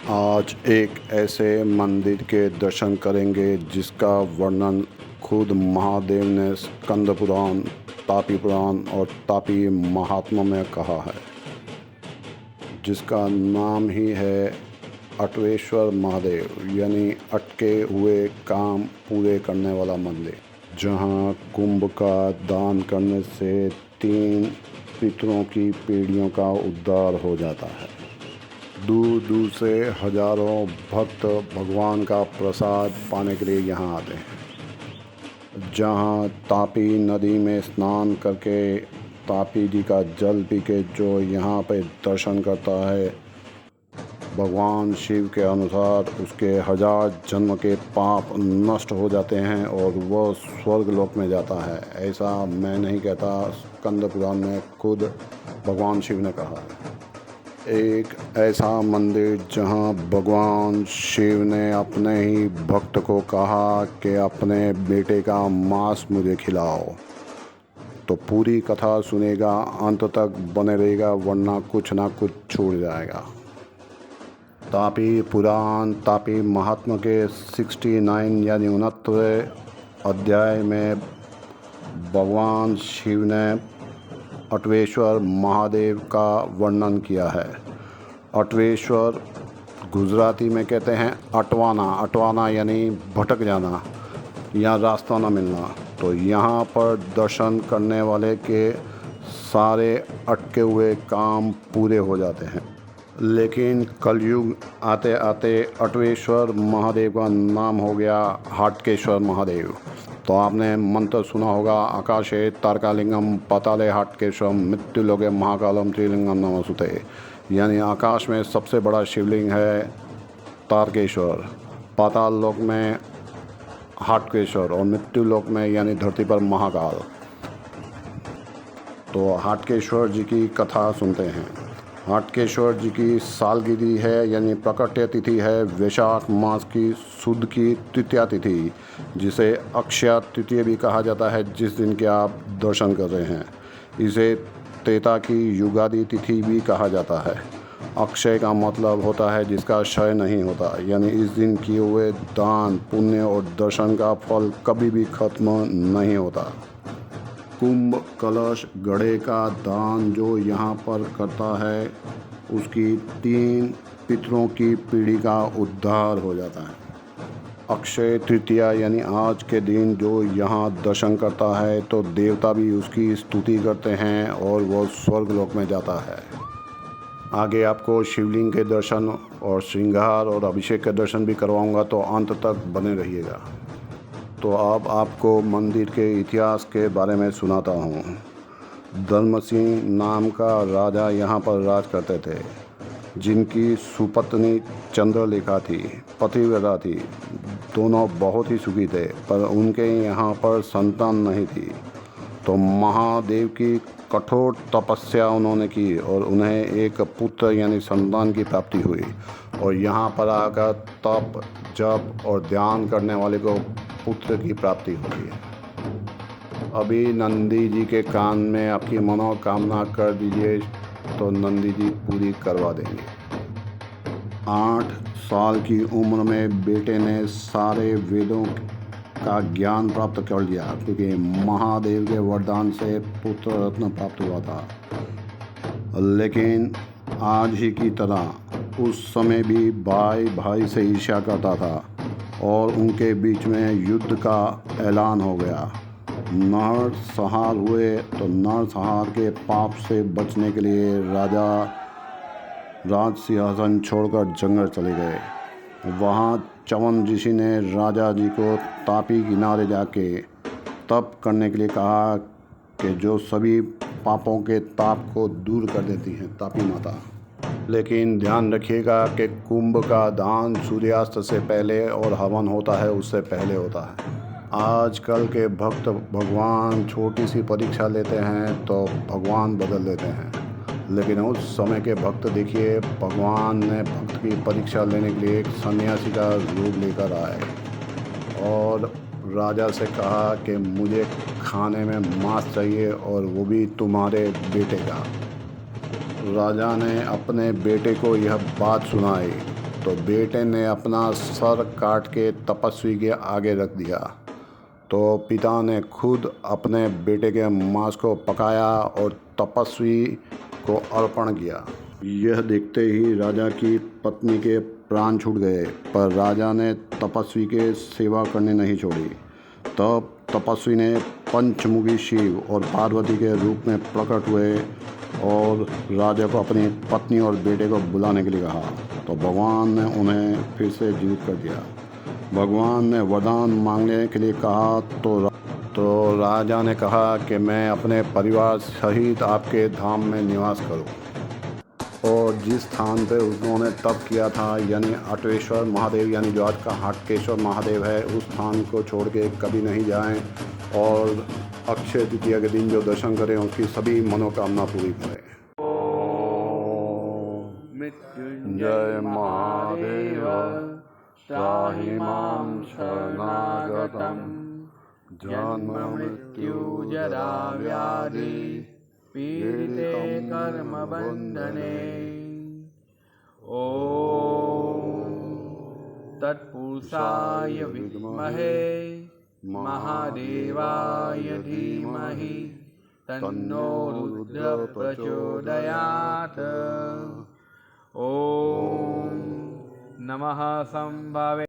आज एक ऐसे मंदिर के दर्शन करेंगे जिसका वर्णन खुद महादेव ने स्कंद पुराण, तापी पुराण और तापी महात्म्य में कहा है, जिसका नाम ही है अटवेश्वर महादेव, यानी अटके हुए काम पूरे करने वाला मंदिर, जहां कुंभ का दान करने से 3 पितरों की पीढ़ियों का उद्धार हो जाता है। दूर दूर से हजारों भक्त भगवान का प्रसाद पाने के लिए यहाँ आते हैं। जहाँ तापी नदी में स्नान करके तापी जी का जल पी के जो यहाँ पे दर्शन करता है, भगवान शिव के अनुसार उसके 1000 जन्म के पाप नष्ट हो जाते हैं और वह स्वर्ग लोक में जाता है। ऐसा मैं नहीं कहता, स्कंद पुराण में खुद भगवान शिव ने कहा है। एक ऐसा मंदिर जहां भगवान शिव ने अपने ही भक्त को कहा कि अपने बेटे का मांस मुझे खिलाओ, तो पूरी कथा सुनेगा, अंत तक बने रहेगा, वरना कुछ ना कुछ छूट जाएगा। तापी पुराण तापी महात्म्य के 69 यानी 69वें अध्याय में भगवान शिव ने अटवेश्वर महादेव का वर्णन किया है। अटवेश्वर गुजराती में कहते हैं अटवाना। अटवाना यानी भटक जाना या रास्ता न मिलना। तो यहाँ पर दर्शन करने वाले के सारे अटके हुए काम पूरे हो जाते हैं। लेकिन कलयुग आते आते अटवेश्वर महादेव का नाम हो गया हाटकेश्वर महादेव। तो आपने मंत्र सुना होगा, आकाशे तारकालिंगम पाताले हाटकेश्वरम मृत्युलोके महाकालम त्रिलिंगम नमोस्तुते, यानी आकाश में सबसे बड़ा शिवलिंग है तारकेश्वर, पाताल लोक में हाटकेश्वर और मृत्युलोक में यानी धरती पर महाकाल। तो हाटकेश्वर जी की कथा सुनते हैं। हाटकेश्वर जी की सालगिरी है, यानी प्रकट्य तिथि है वैशाख मास की शुद्ध की तृतीया तिथि, जिसे अक्षय तृतीया भी कहा जाता है, जिस दिन के आप दर्शन कर रहे हैं। इसे त्रेता की युगादि तिथि भी कहा जाता है। अक्षय का मतलब होता है जिसका क्षय नहीं होता, यानी इस दिन किए हुए दान पुण्य और दर्शन का फल कभी भी खत्म नहीं होता। कुंभ कलश गढ़े का दान जो यहाँ पर करता है, उसकी 3 पितरों की पीढ़ी का उद्धार हो जाता है। अक्षय तृतीया यानी आज के दिन जो यहाँ दर्शन करता है, तो देवता भी उसकी स्तुति करते हैं और वह स्वर्ग लोक में जाता है। आगे आपको शिवलिंग के दर्शन और श्रृंगार और अभिषेक के दर्शन भी करवाऊँगा, तो अंत तक बने रहिएगा। तो अब आपको मंदिर के इतिहास के बारे में सुनाता हूँ। धर्मसिंह नाम का राजा यहाँ पर राज करते थे, जिनकी सुपत्नी चंद्रलेखा थी, पतिव्रता थी। दोनों बहुत ही सुखी थे, पर उनके यहाँ पर संतान नहीं थी। तो महादेव की कठोर तपस्या उन्होंने की और उन्हें एक पुत्र यानी संतान की प्राप्ति हुई। और यहाँ पर आकर तप जप और ध्यान करने वाले को पुत्र की प्राप्ति होती है। अभी नंदी जी के कान में आपकी मनोकामना कर दीजिए, तो नंदी जी पूरी करवा देंगे। 8 साल की उम्र में बेटे ने सारे वेदों का ज्ञान प्राप्त कर लिया, क्योंकि महादेव के वरदान से पुत्र रत्न प्राप्त हुआ था। लेकिन आज ही की तरह उस समय भी भाई भाई से ईर्ष्या करता था और उनके बीच में युद्ध का ऐलान हो गया। नरसंहार हुए, तो नरसंहार के पाप से बचने के लिए राजा राज सिंहासन छोड़कर जंगल चले गए। वहाँ चवन ऋषि ने राजा जी को तापी किनारे जाके तप करने के लिए कहा, कि जो सभी पापों के ताप को दूर कर देती हैं, तापी माता। लेकिन ध्यान रखिएगा कि कुंभ का दान सूर्यास्त से पहले और हवन होता है उससे पहले होता है। आजकल के भक्त भगवान छोटी सी परीक्षा लेते हैं तो भगवान बदल देते हैं, लेकिन उस समय के भक्त देखिए, भगवान ने भक्त की परीक्षा लेने के लिए एक सन्यासी का रूप लेकर आए और राजा से कहा कि मुझे खाने में मांस चाहिए और वो भी तुम्हारे बेटे का। राजा ने अपने बेटे को यह बात सुनाई तो बेटे ने अपना सर काट के तपस्वी के आगे रख दिया। तो पिता ने खुद अपने बेटे के मांस को पकाया और तपस्वी को अर्पण किया। यह देखते ही राजा की पत्नी के प्राण छूट गए, पर राजा ने तपस्वी के सेवा करनी नहीं छोड़ी। तब तपस्वी ने पंचमुखी शिव और पार्वती के रूप में प्रकट हुए और राजा को अपनी पत्नी और बेटे को बुलाने के लिए कहा। तो भगवान ने उन्हें फिर से जीवित कर दिया। भगवान ने वरदान मांगने के लिए कहा तो राजा ने कहा कि मैं अपने परिवार सहित आपके धाम में निवास करूं। और जिस स्थान पे उन्होंने तप किया था, यानी अटवेश्वर महादेव, यानी जो आज का हाटकेश्वर महादेव है, उस स्थान को छोड़ के कभी नहीं जाएं और अक्षय तृतीया के दिन जो दर्शन करें उसकी सभी मनोकामना पूरी करें। मृत्युंजय महादेव त्राहि मां शरणागतं जन्म मृत्यु जरा व्याधि पीडिते कर्म बंधने। ओम तत्पुरुषाय विद्महे महादेवाय धीमहि तन्नो रुद्र प्रचोदयात्। ओम नमः संभावे।